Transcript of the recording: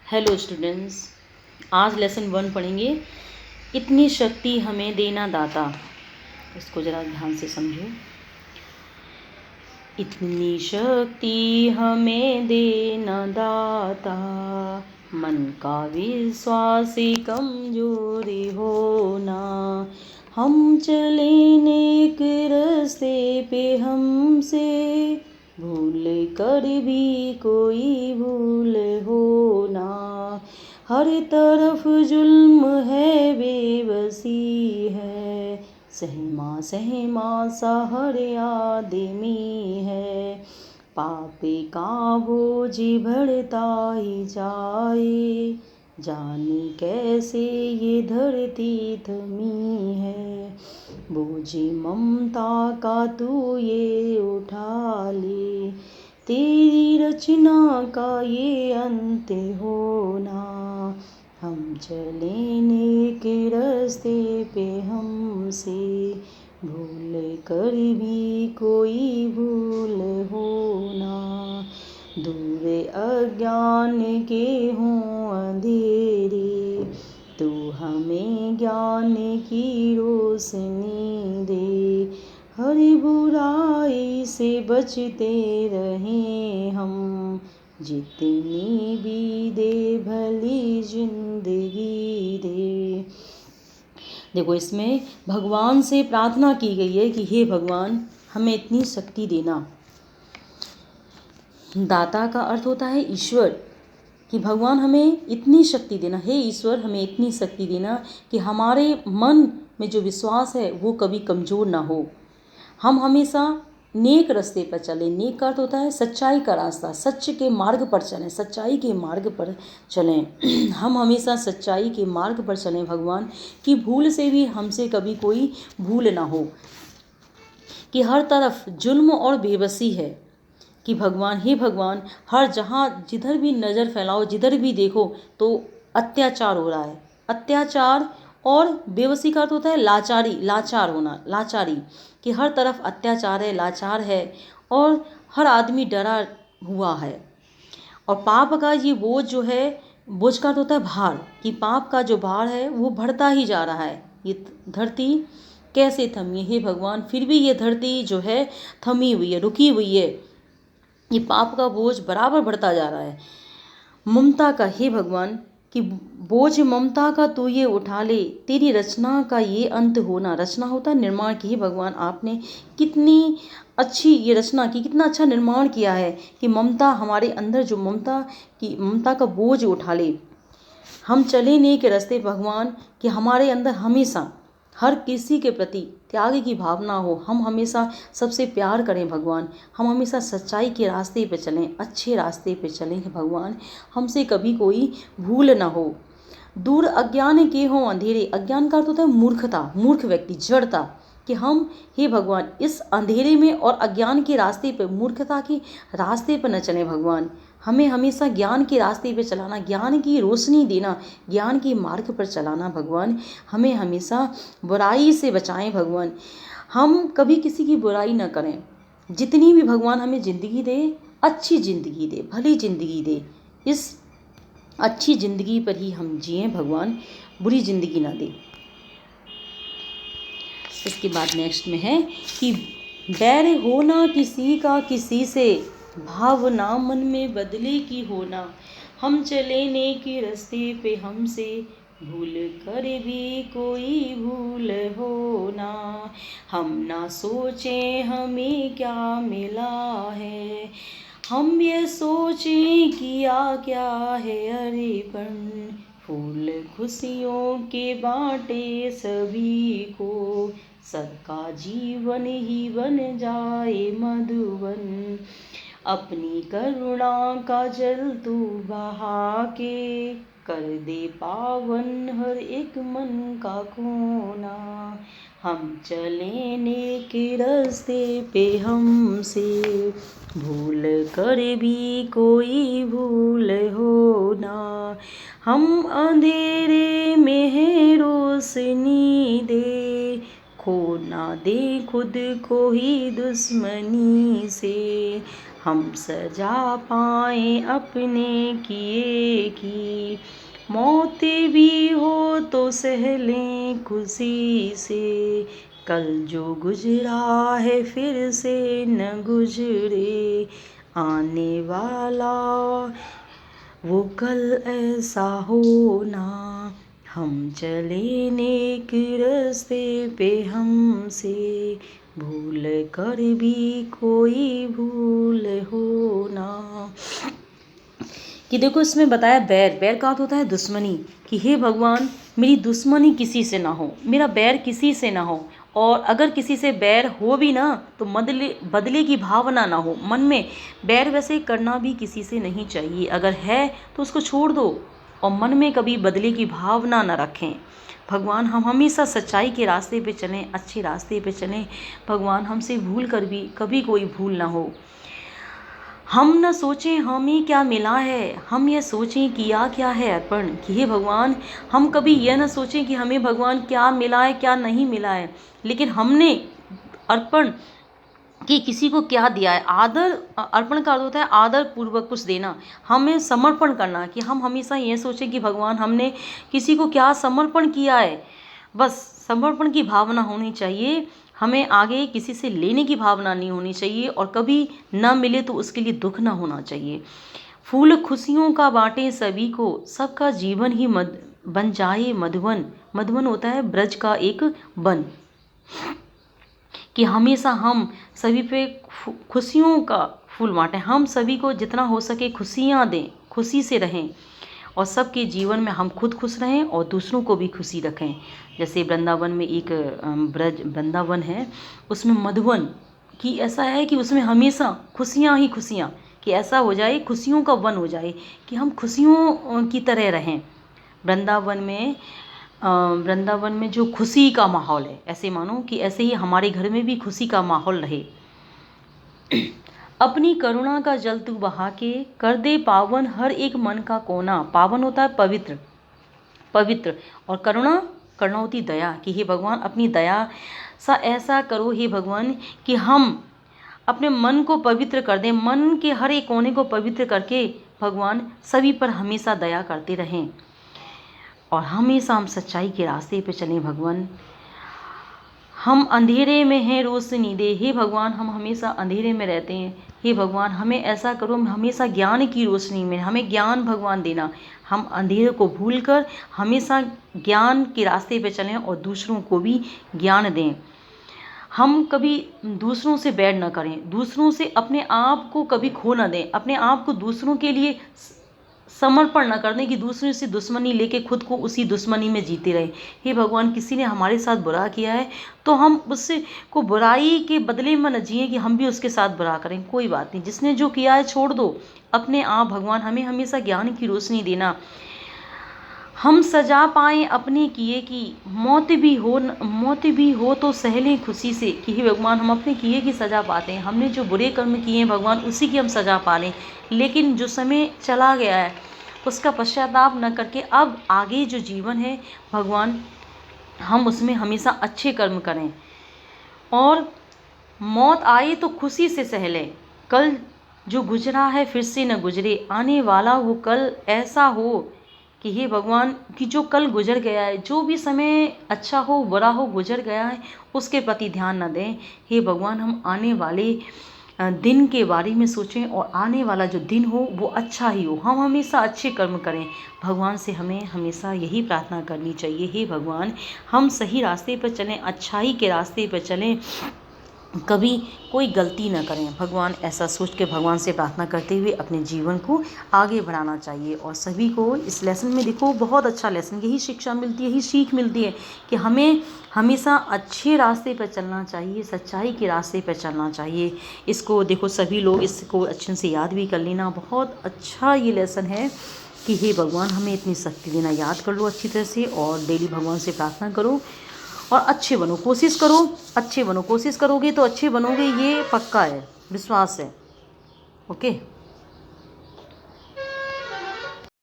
Hello students, आज lesson 1 पढ़ेंगे। इतनी शक्ति हमें देना दाता। इसको ज़रा ध्यान से समझो। इतनी शक्ति हमें देना दाता, मन का विश्वास कमजोरी होना। हम चले नेक रास्ते पे हमसे, भूल कर भी कोई भूल होना। हर तरफ जुल्म है, बेबसी है, सहमा सहमा सा हर आदमी है। पापे का बोझ बढ़ता ही जाए, जाने कैसे ये धरती थमी है। बोझ ममता का तू ये उठा ले, तेरी रचना का ये अंत होना। हम चले नेक रास्ते पे हमसे, भूल कर भी कोई भूल होना। दूर अज्ञान के हों अंधेरे, तू हमें ज्ञान की रोशनी दे। हर बुराई से बचते रहें हम, जितनी भी दे भली जिंदगी दे। देखो, इसमें भगवान से प्रार्थना की गई है कि हे भगवान, हमें इतनी शक्ति देना। दाता का अर्थ होता है ईश्वर, कि भगवान हमें इतनी शक्ति देना। हे ईश्वर, हमें इतनी शक्ति देना कि हमारे मन में जो विश्वास है वो कभी कमज़ोर ना हो। हम हमेशा नेक रास्ते पर चलें। नेक का अर्थ होता है सच्चाई का रास्ता, सच्च के मार्ग पर चलें, सच्चाई के मार्ग पर चलें। हम हमेशा सच्चाई के मार्ग पर चलें भगवान, कि भूल से भी हमसे कभी कोई भूल ना हो। कि हर तरफ जुल्म और बेबसी है, कि भगवान, हे भगवान, हर जहाँ जिधर भी नज़र फैलाओ, जिधर भी देखो तो अत्याचार हो रहा है। अत्याचार और बेबसी का अर्थ होता है लाचारी, लाचार होना, लाचारी। कि हर तरफ अत्याचार है, लाचार है, और हर आदमी डरा हुआ है। और पाप का ये बोझ जो है, बोझ का अर्थ होता है भार, कि पाप का जो भार है वो बढ़ता ही जा रहा है। ये धरती कैसे थमी है हे भगवान, फिर भी ये धरती जो है थमी हुई है, रुकी हुई है। ये पाप का बोझ बराबर बढ़ता जा रहा है। ममता का, हे भगवान, कि बोझ ममता का तू ये उठा ले, तेरी रचना का ये अंत होना। रचना होता है निर्माण की। हे भगवान, आपने कितनी अच्छी ये रचना की, कितना अच्छा निर्माण किया है कि ममता हमारे अंदर जो ममता का बोझ उठा ले। हम चले नेक रास्ते भगवान, कि हमारे अंदर हमेशा हर किसी के प्रति त्याग की भावना हो। हम हमेशा सबसे प्यार करें भगवान। हम हमेशा सच्चाई के रास्ते पे चलें, अच्छे रास्ते पे चलें भगवान। हमसे कभी कोई भूल ना हो। दूर अज्ञान के हों अंधेरे। अज्ञान का अर्थ होता है मूर्खता, मूर्ख व्यक्ति, जड़ता। कि हम, हे भगवान, इस अंधेरे में और अज्ञान के रास्ते पे, मूर्खता के रास्ते पर न चलें भगवान। हमें हमेशा ज्ञान के रास्ते पे चलाना, ज्ञान की रोशनी देना, ज्ञान के मार्ग पर चलाना भगवान। हमें हमेशा बुराई से बचाएं भगवान। हम कभी किसी की बुराई न करें। जितनी भी भगवान हमें ज़िंदगी दे, अच्छी ज़िंदगी दे, भली ज़िंदगी दे। इस अच्छी ज़िंदगी पर ही हम जिएं भगवान, बुरी ज़िंदगी ना दे। इसके बाद नेक्स्ट में है कि बैर होना किसी का किसी से, भावना मन में बदले की होना। हम चले नेक रास्ते पे हमसे, भूल कर भी कोई भूल होना। हम ना सोचें हमें क्या मिला है, हम ये सोचें किया क्या है अरेपन। फूल खुशियों के बांटे सभी को, सबका जीवन ही बन जाए मधुबन। अपनी करुणा का जल तू बहा के, कर दे पावन हर एक मन का कोना। हम चले नेक रास्ते पे हमसे, भूल कर भी कोई भूल होना। हम अंधेरे में है रोशनी दे, खो ना दे खुद को ही दुश्मनी से। हम सजा पाएं अपने किए की, मौत भी हो तो सह लें खुशी से, कल जो गुजरा है फिर से न गुजरे, आने वाला वो कल ऐसा हो ना, हम चले नेक रास्ते पे हमसे, भूल कर भी कोई भूल हो ना। कि देखो इसमें बताया बैर का अर्थ होता है दुश्मनी, कि हे भगवान मेरी दुश्मनी किसी से ना हो, मेरा बैर किसी से ना हो, और अगर किसी से बैर हो भी ना तो बदले की भावना ना हो मन में। बैर वैसे करना भी किसी से नहीं चाहिए, अगर है तो उसको छोड़ दो और मन में कभी बदले की भावना ना रखें। भगवान हम हमेशा सच्चाई के रास्ते पे चलें, अच्छे रास्ते पे चलें। भगवान हमसे भूल कर भी कभी कोई भूल ना हो। हम न सोचें हमें क्या मिला है, हम यह सोचें किया क्या है अर्पण, कि हे भगवान हम कभी यह न सोचें कि हमें भगवान क्या मिला है क्या नहीं मिला है, लेकिन हमने अर्पण कि किसी को क्या दिया है। आदर अर्पण का अर्थ होता है आदर पूर्वक कुछ देना, हमें समर्पण करना, कि हम हमेशा ये सोचें कि भगवान हमने किसी को क्या समर्पण किया है। बस समर्पण की भावना होनी चाहिए, हमें आगे किसी से लेने की भावना नहीं होनी चाहिए, और कभी न मिले तो उसके लिए दुख ना होना चाहिए। फूल खुशियों का बांटे सभी को, सबका जीवन ही बन जाए मधुवन। मधुवन होता है ब्रज का एक वन, कि हमेशा हम सभी पे खुशियों का फूल बांटें, हम सभी को जितना हो सके खुशियाँ दें, खुशी से रहें, और सबके जीवन में हम खुद खुश रहें और दूसरों को भी खुशी रखें। जैसे वृंदावन में एक ब्रज वृंदावन है, उसमें मधुवन कि ऐसा है कि उसमें हमेशा खुशियाँ ही खुशियाँ, कि ऐसा हो जाए खुशियों का वन हो जाए, कि हम खुशियों की तरह रहें। वृंदावन में जो खुशी का माहौल है, ऐसे मानो कि ऐसे ही हमारे घर में भी खुशी का माहौल रहे। अपनी करुणा का जल तू बहा के, कर दे पावन हर एक मन का कोना। पावन होता है पवित्र, पवित्र, और करुणा होती दया, कि हे भगवान अपनी दया सा ऐसा करो हे भगवान कि हम अपने मन को पवित्र कर दें, मन के हर एक कोने को पवित्र करके भगवान सभी पर हमेशा दया करते रहें, और हमेशा हम सच्चाई के रास्ते पे चलें। भगवान हम अंधेरे में हैं रोशनी दे, हे भगवान हम हमेशा अंधेरे में रहते हैं, हे भगवान हमें ऐसा करो हमेशा ज्ञान की रोशनी में, हमें ज्ञान भगवान देना, हम अंधेरे को भूलकर हमेशा ज्ञान के रास्ते पे चलें और दूसरों को भी ज्ञान दें। हम कभी दूसरों से बैर न करें, दूसरों से अपने आप को कभी खो न दें, अपने आप को दूसरों के लिए समर्पण न कर दें कि दूसरों से दुश्मनी लेके खुद को उसी दुश्मनी में जीते रहे। हे भगवान किसी ने हमारे साथ बुरा किया है तो हम उससे को बुराई के बदले में न जिए कि हम भी उसके साथ बुरा करें। कोई बात नहीं, जिसने जो किया है छोड़ दो अपने आप। भगवान हमें हमेशा ज्ञान की रोशनी देना, हम सजा पाएँ अपने किए की, मौत भी हो तो सह लें खुशी से, कि हे भगवान हम अपने किए की सज़ा पाते हैं, हमने जो बुरे कर्म किए हैं भगवान उसी की हम सज़ा पा लें, लेकिन जो समय चला गया है उसका पश्चाताप न करके अब आगे जो जीवन है भगवान हम उसमें हमेशा अच्छे कर्म करें, और मौत आए तो खुशी से सह लें। कल जो गुजरा है फिर से न गुजरे, आने वाला वो कल ऐसा हो कि हे भगवान कि जो कल गुजर गया है, जो भी समय अच्छा हो बुरा हो गुजर गया है उसके प्रति ध्यान न दें। हे भगवान हम आने वाले दिन के बारे में सोचें और आने वाला जो दिन हो वो अच्छा ही हो, हम हमेशा अच्छे कर्म करें। भगवान से हमें हमेशा यही प्रार्थना करनी चाहिए, हे भगवान हम सही रास्ते पर चलें, अच्छाई के रास्ते पर चलें, कभी कोई गलती न करें। भगवान ऐसा सोच के भगवान से प्रार्थना करते हुए अपने जीवन को आगे बढ़ाना चाहिए। और सभी को इस लेसन में देखो बहुत अच्छा लेसन, यही शिक्षा मिलती है, यही सीख मिलती है कि हमें हमेशा अच्छे रास्ते पर चलना चाहिए, सच्चाई के रास्ते पर चलना चाहिए। इसको देखो सभी लोग इसको अच्छे से याद भी कर लेना, बहुत अच्छा ये लेसन है कि हे भगवान हमें इतनी शक्ति देना। याद कर लो अच्छी तरह से और डेली भगवान से प्रार्थना करो और अच्छे बनो, कोशिश करो अच्छे बनो, कोशिश करोगे तो अच्छे बनोगे, ये पक्का है, विश्वास है। ओके।